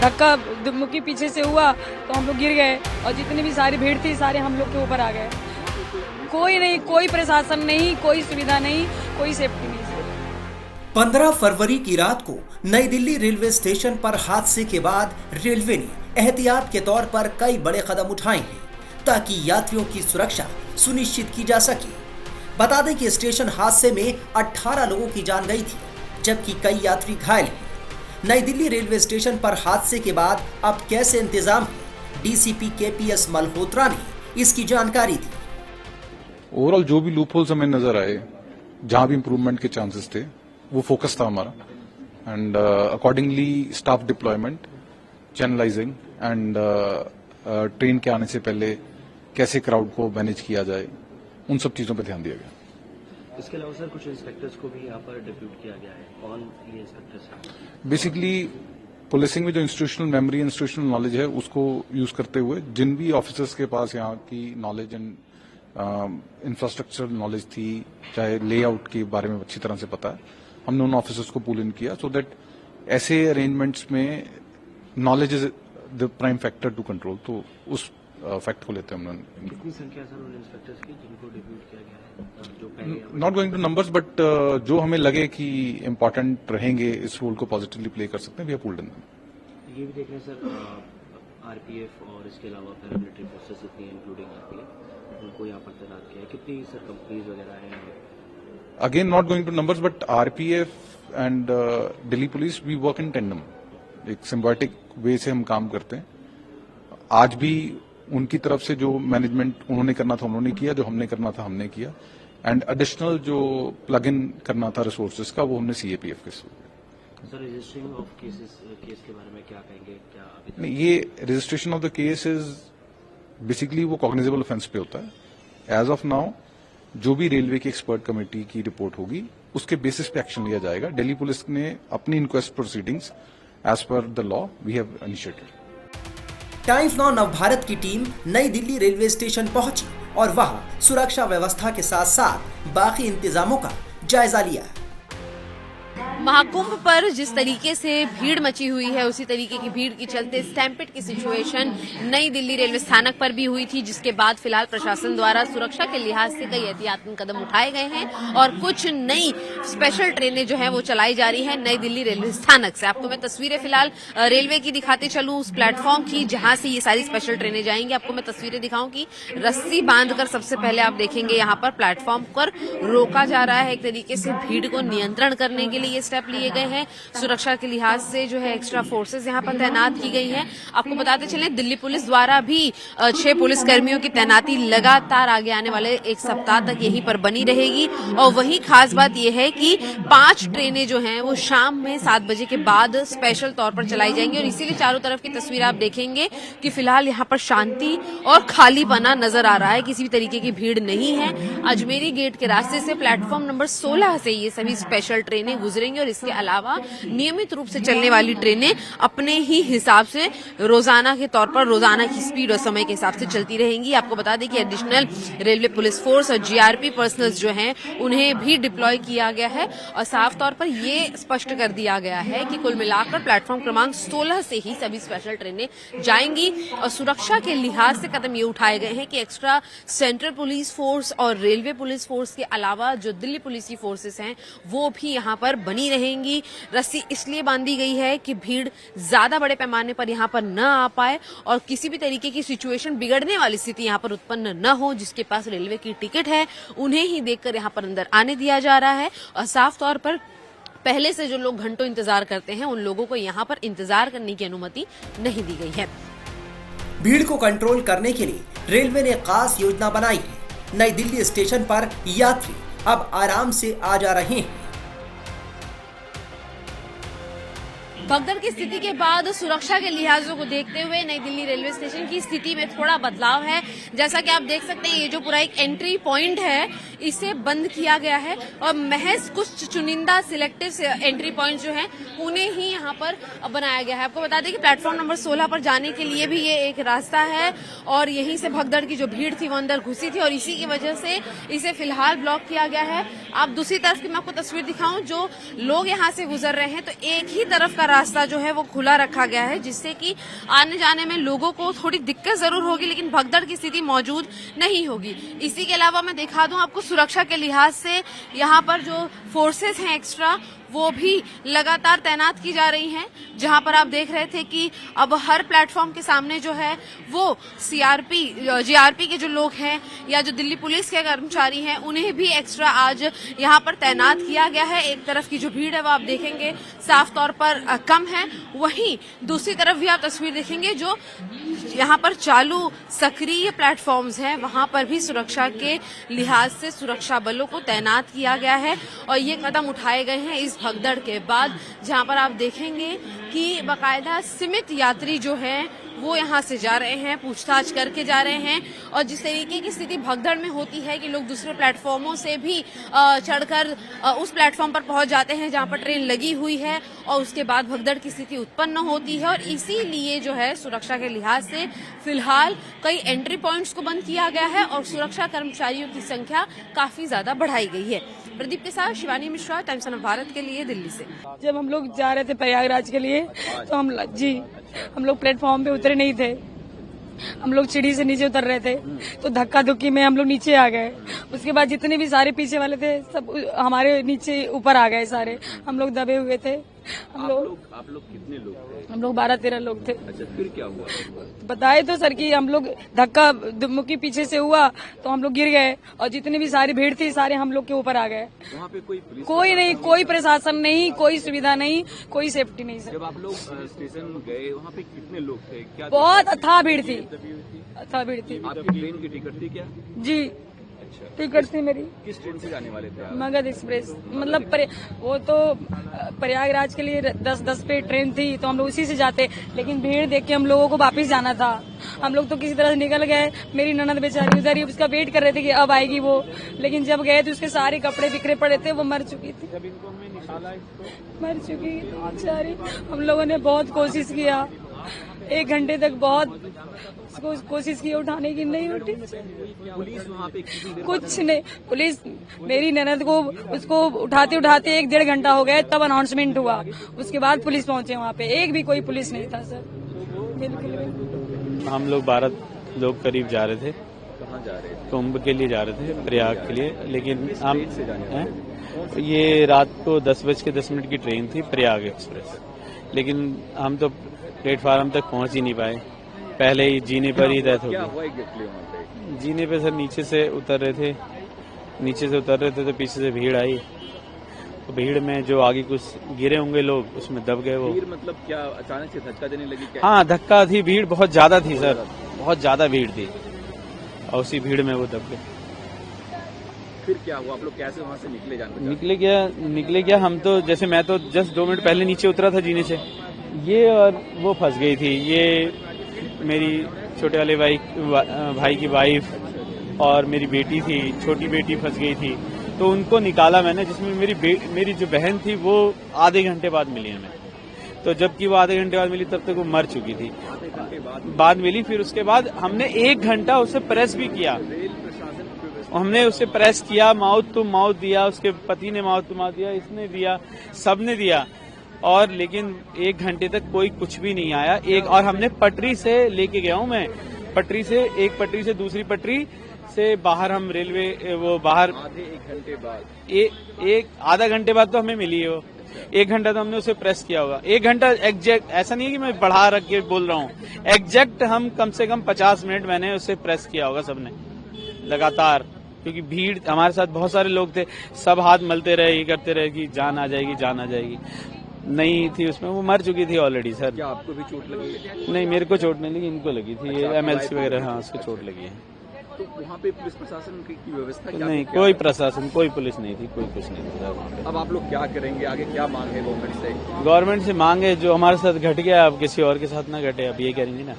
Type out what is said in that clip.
धक्का मुक्की पीछे से हुआ तो हम लोग गिर गए और जितनी भी सारी भीड़ थी सारे हम लोग के ऊपर आ गए। कोई नहीं, कोई प्रशासन नहीं, कोई सुविधा नहीं, कोई सेफ्टी नहीं। 15 फरवरी की रात को नई दिल्ली रेलवे स्टेशन पर हादसे के बाद रेलवे ने एहतियात के तौर पर कई बड़े कदम उठाए हैं ताकि यात्रियों की सुरक्षा सुनिश्चित की जा सके। बता दें कि स्टेशन हादसे में 18 लोगों की जान गई थी जबकि कई यात्री घायल हैं। नई दिल्ली रेलवे स्टेशन पर हादसे के बाद अब कैसे इंतजाम है, डीसीपी केपीएस मल्होत्रा ने इसकी जानकारी दी। ओवरऑल जो भी लूप होल्स हमें नजर आए, जहां भी इंप्रूवमेंट के चांसेस थे, वो फोकस था हमारा and accordingly staff deployment, channelising and train के आने से पहले कैसे क्राउड को मैनेज किया जाए, उन सब चीजों पर ध्यान दिया गया। इसके अलावा सर कुछ इंस्पेक्टर्स को भी यहाँ पर डिप्यूट किया गया है। कौन ये इंस्पेक्टर्स हैं? बेसिकली पुलिसिंग में जो इंस्टीट्यूशनल मेमोरी, इंस्टीट्यूशनल नॉलेज है, उसको यूज करते हुए जिन भी ऑफिसर्स के पास यहाँ की नॉलेज एंड इंफ्रास्ट्रक्चर नॉलेज थी, चाहे लेआउट के बारे में अच्छी तरह से पता है, हमने उन ऑफिसर्स को पुल इन किया सो दैट ऐसे अरेंजमेंट्स में knowledge is the prime factor to control. तो उस फैक्ट को लेते हैं हमने। कितनी संख्या सर उन इंस्पेक्टर्स की जिनको डिप्यूट किया गया है? जो पहले not going to numbers but जो हमें लगे कि इम्पोर्टेंट रहेंगे, इस रोल को पॉजिटिवली प्ले कर सकते हैं, वी हैव पुल्ड इन। ये भी देख रहे हैं सर आरपीएफ और इसके अलावा पैरामिलिट्री फोर्सेस इतनी इंक्लूडिंग आरपीएफ, उनको यहाँ पर तैनात किया है। कितनी सर कंपनीज वगैरह हैं? Again not going to numbers but RPF and Delhi police we work in tandem, एक सिम्बायोटिक वे से हम काम करते हैं। आज भी उनकी तरफ से जो मैनेजमेंट उन्होंने करना था उन्होंने किया, जो हमने करना था हमने किया, एंड एडिशनल जो प्लग इन करना था रिसोर्सेज का वो हमने सीएपीएफ के साथ। सर रजिस्ट्रिंग ऑफ केसेस के बारे में क्या कहेंगे? क्या अभी नहीं, ये registration of the case is basically वो कॉग्निजेबल ऑफेंस पे होता है। एज ऑफ नाउ जो भी रेलवे की एक्सपर्ट कमेटी की रिपोर्ट होगी उसके बेसिस पे एक्शन लिया जाएगा। दिल्ली पुलिस ने अपनी inquest proceedings as per the law we have initiated. Times Now Navbharat की टीम नई दिल्ली रेलवे स्टेशन पहुंची और वहां सुरक्षा व्यवस्था के साथ साथ बाकी इंतजामों का जायजा लिया। महाकुंभ पर जिस तरीके से भीड़ मची हुई है उसी तरीके की भीड़ के चलते स्टैम्पिड की सिचुएशन नई दिल्ली रेलवे स्थानक पर भी हुई थी, जिसके बाद फिलहाल प्रशासन द्वारा सुरक्षा के लिहाज से कई एहतियाती कदम उठाए गए हैं और कुछ नई स्पेशल ट्रेनें जो है वो चलाई जा रही है नई दिल्ली रेलवे स्थानक से। आपको मैं तस्वीरें फिलहाल रेलवे की दिखाते चलूं, उस प्लेटफॉर्म की जहां से ये सारी स्पेशल ट्रेनें जाएंगी। आपको मैं तस्वीरें दिखाऊं कि रस्सी बांधकर सबसे पहले आप देखेंगे यहाँ पर प्लेटफॉर्म पर रोका जा रहा है। एक तरीके से भीड़ को नियंत्रण करने के लिए ये स्टेप लिए गए हैं। सुरक्षा के लिहाज से जो है एक्स्ट्रा फोर्सेस यहाँ पर तैनात की गई हैं। आपको बताते चलें दिल्ली पुलिस द्वारा भी 6 पुलिस कर्मियों की तैनाती लगातार आगे आने वाले एक सप्ताह तक यहीं पर बनी रहेगी। और वही खास बात यह है कि 5 ट्रेनें जो हैं वो शाम में 7 बजे के बाद स्पेशल तौर पर चलाई जाएंगी और इसीलिए चारों तरफ की तस्वीर आप देखेंगे कि फिलहाल यहाँ पर शांति और खालीपना नजर आ रहा है, किसी भी तरीके की भीड़ नहीं है। अजमेरी गेट के रास्ते से प्लेटफॉर्म नंबर 16 से ये सभी स्पेशल ट्रेनें गुजरेंगी और इसके अलावा नियमित रूप से चलने वाली ट्रेनें अपने ही हिसाब से रोजाना के तौर पर रोजाना की स्पीड और समय के हिसाब से चलती रहेंगी। आपको बता दें कि एडिशनल रेलवे पुलिस फोर्स और जीआरपी पर्सनल्स जो हैं उन्हें भी डिप्लॉय किया गया है और साफ तौर पर ये स्पष्ट कर दिया गया है कि कुल मिलाकर प्लेटफॉर्म क्रमांक 16 से ही सभी स्पेशल ट्रेनें जाएंगी। और सुरक्षा के लिहाज से कदम ये उठाए गए हैं कि एक्स्ट्रा सेंट्रल पुलिस फोर्स और रेलवे पुलिस फोर्स के अलावा जो दिल्ली पुलिस की फोर्सेस हैं वो भी यहाँ पर बनी रहेंगी। रस्सी इसलिए बांधी गई है कि भीड़ ज्यादा बड़े पैमाने पर यहाँ पर न आ पाए और किसी भी तरीके की सिचुएशन बिगड़ने वाली स्थिति यहाँ पर उत्पन्न न हो। जिसके पास रेलवे की टिकट है उन्हें ही देखकर यहाँ पर अंदर आने दिया जा रहा है और साफ तौर पर पहले से जो लोग घंटों इंतजार करते हैं उन लोगों को यहाँ पर इंतजार करने की अनुमति नहीं दी गई है। भीड़ को कंट्रोल करने के लिए रेलवे ने खास योजना बनाई है। नई दिल्ली स्टेशन पर यात्री अब आराम से आ जा रहे हैं। भगदड़ की स्थिति के बाद सुरक्षा के लिहाजों को देखते हुए नई दिल्ली रेलवे स्टेशन की स्थिति में थोड़ा बदलाव है। जैसा कि आप देख सकते हैं ये जो पूरा एक एंट्री पॉइंट है इसे बंद किया गया है और महज कुछ चुनिंदा सिलेक्टिव एंट्री पॉइंट जो हैं उन्हें ही यहाँ पर बनाया गया है। आपको बता दें कि प्लेटफॉर्म नंबर 16 पर जाने के लिए भी ये एक रास्ता है और यहीं से भगदड़ की जो भीड़ थी वो अंदर घुसी थी और इसी की वजह से इसे फिलहाल ब्लॉक किया गया है। आप दूसरी तरफ की मैं आपको तस्वीर दिखाऊं, जो लोग यहाँ से गुजर रहे हैं तो एक ही तरफ का रास्ता जो है वो खुला रखा गया है, जिससे कि आने जाने में लोगों को थोड़ी दिक्कत जरूर होगी लेकिन भगदड़ की स्थिति मौजूद नहीं होगी। इसी के अलावा मैं दिखा दूं आपको, सुरक्षा के लिहाज से यहाँ पर जो फोर्सेस हैं एक्स्ट्रा वो भी लगातार तैनात की जा रही हैं। जहां पर आप देख रहे थे कि अब हर प्लेटफॉर्म के सामने जो है वो जीआरपी के जो लोग हैं या जो दिल्ली पुलिस के कर्मचारी हैं उन्हें भी एक्स्ट्रा आज यहां पर तैनात किया गया है। एक तरफ की जो भीड़ है वो आप देखेंगे साफ तौर पर कम है, वहीं दूसरी तरफ भी आप तस्वीर देखेंगे जो यहाँ पर चालू सक्रिय प्लेटफॉर्म्स हैं वहां पर भी सुरक्षा के लिहाज से सुरक्षा बलों को तैनात किया गया है और ये कदम उठाए गए हैं इस भगदड़ के बाद, जहां पर आप देखेंगे कि बाकायदा सीमित यात्री जो हैं वो यहाँ से जा रहे हैं, पूछताछ करके जा रहे हैं और जिस तरीके की स्थिति भगदड़ में होती है कि लोग दूसरे प्लेटफॉर्मों से भी चढ़कर उस प्लेटफॉर्म पर पहुंच जाते हैं जहां पर ट्रेन लगी हुई है और उसके बाद भगदड़ की स्थिति उत्पन्न होती है और इसीलिए जो है सुरक्षा के लिहाज से फिलहाल कई एंट्री पॉइंट्स को बंद किया गया है और सुरक्षा कर्मचारियों की संख्या काफी ज्यादा बढ़ाई गई है। प्रदीप के साथ शिवानी मिश्रा, टाइम्स ऑफ भारत के लिए, दिल्ली से। जब हम लोग जा रहे थे प्रयागराज के लिए तो हम लोग प्लेटफॉर्म पे उतरे नहीं थे, हम लोग सीढ़ी से नीचे उतर रहे थे तो धक्का धुक्की में हम लोग नीचे आ गए। उसके बाद जितने भी सारे पीछे वाले थे सब हमारे नीचे ऊपर आ गए, सारे हम लोग दबे हुए थे। आप लोग कितने लोग थे? हम लोग 12-13 लोग थे। अच्छा, फिर क्या हुआ? बताए तो सर कि हम लोग धक्का मुक्की पीछे से हुआ तो हम लोग गिर गए और जितनी भी सारी भीड़ थी सारे हम लोग के ऊपर आ गए। वहाँ पे कोई नहीं, कोई प्रशासन नहीं, कोई सुविधा नहीं, कोई सेफ्टी नहीं सर। जब आप लोग स्टेशन गए वहाँ पे कितने लोग थे? क्या बहुत अथाह भीड़ थी, अथाह भीड़ थी। आपकी ट्रेन की टिकट थी क्या? जी टिकट थी मेरी। किस ट्रेन से जाने वाले थे आप? मगध एक्सप्रेस, मतलब वो तो प्रयागराज के लिए 10 पे ट्रेन थी तो हम लोग उसी से जाते, लेकिन भीड़ देख के हम लोगों को वापस जाना था। हम लोग तो किसी तरह से निकल गए। मेरी ननद बेचारी उधर ही उसका वेट कर रहे थे कि अब आएगी वो, लेकिन जब गए तो उसके सारे कपड़े बिखरे पड़े थे, वो मर चुकी थी, मर चुकी थी बेचारी। हम लोगों ने बहुत कोशिश किया, 1 घंटे तक बहुत कोशिश की उठाने की, नहीं उठी। पुलिस वहाँ पे कुछ नहीं, पुलिस मेरी ननद को उसको उठाते उठाते 1-1.5 घंटा हो गया, तब अनाउंसमेंट हुआ, उसके बाद पुलिस पहुंचे वहाँ पे। एक भी कोई पुलिस नहीं था सर, बिल्कुल। हम लोग 12 लोग करीब जा रहे थे। कहाँ जा रहे थे? कुंभ के लिए जा रहे थे, प्रयाग के लिए, लेकिन हम से जाने ये रात को 10:10 की ट्रेन थी, प्रयाग एक्सप्रेस, लेकिन हम तो प्लेटफार्म तक पहुंच ही नहीं पाए, पहले ही जीने पर ही डेथ हो क्या गई। हुआ एग्जैक्टली वहाँ पे? जीने पे सर नीचे से उतर रहे थे तो पीछे से भीड़ आई, तो भीड़ में जो आगे कुछ गिरे होंगे लोग उसमें दब गए वो। भीड़ मतलब क्या अचानक से धक्का देने लगी क्या? हाँ, धक्का थी, भीड़ बहुत ज्यादा थी सर, बहुत ज्यादा भीड़ थी और उसी भीड़ में वो दब गए। फिर क्या हुआ? आप लोग कैसे वहाँ से निकले? निकले क्या हम तो, जैसे मैं तो जस्ट 2 मिनट पहले नीचे उतरा था जीने से, ये और वो फंस गई थी, ये मेरी छोटे वाले भाई की वाइफ और मेरी बेटी थी, छोटी बेटी फंस गई थी, तो उनको निकाला मैंने, जिसमें मेरी जो बहन थी वो आधे घंटे बाद मिली हमें। तो जबकि वो आधे घंटे बाद मिली तब तक वो मर चुकी थी, बाद मिली। फिर उसके बाद हमने 1 घंटा उसे प्रेस भी किया, हमने उसे प्रेस किया, माउथ टू माउथ दिया, उसके पति ने माउथ टू माउथ दिया, इसने दिया, सबने दिया, और लेकिन 1 घंटे तक कोई कुछ भी नहीं आया। और हमने पटरी से लेके गया हूँ मैं, एक पटरी से दूसरी पटरी से बाहर, हम रेलवे वो बाहर आधे 1 घंटे बाद एक आधा घंटे बाद तो हमें मिली है वो। 1 घंटा तो हमने उसे प्रेस किया होगा, 1 घंटा एग्जैक्ट, ऐसा नहीं है कि मैं बढ़ा रख के बोल रहा हूँ, एग्जैक्ट हम कम से कम 50 मिनट मैंने उसे प्रेस किया होगा सबने लगातार, क्योंकि भीड़, हमारे साथ बहुत सारे लोग थे, सब हाथ मलते रहे, ये करते रहे कि जान आ जाएगी, नहीं थी उसमें, वो मर चुकी थी ऑलरेडी सर। क्या आपको भी चोट लगी? नहीं, मेरे को चोट नहीं लगी, इनको लगी थी, MLC वगैरह, हाँ उसको चोट लगी है। तो वहाँ पे पुलिस प्रशासन की व्यवस्था क्या? नहीं, कोई प्रशासन, कोई पुलिस नहीं थी, कोई कुछ नहीं था वहाँ पे। अब आप लोग क्या करेंगे आगे? क्या मांग है गवर्नमेंट से? गवर्नमेंट से मांगे जो हमारे साथ घट गया अब किसी और के साथ ना घटे, अब ये करेंगे ना।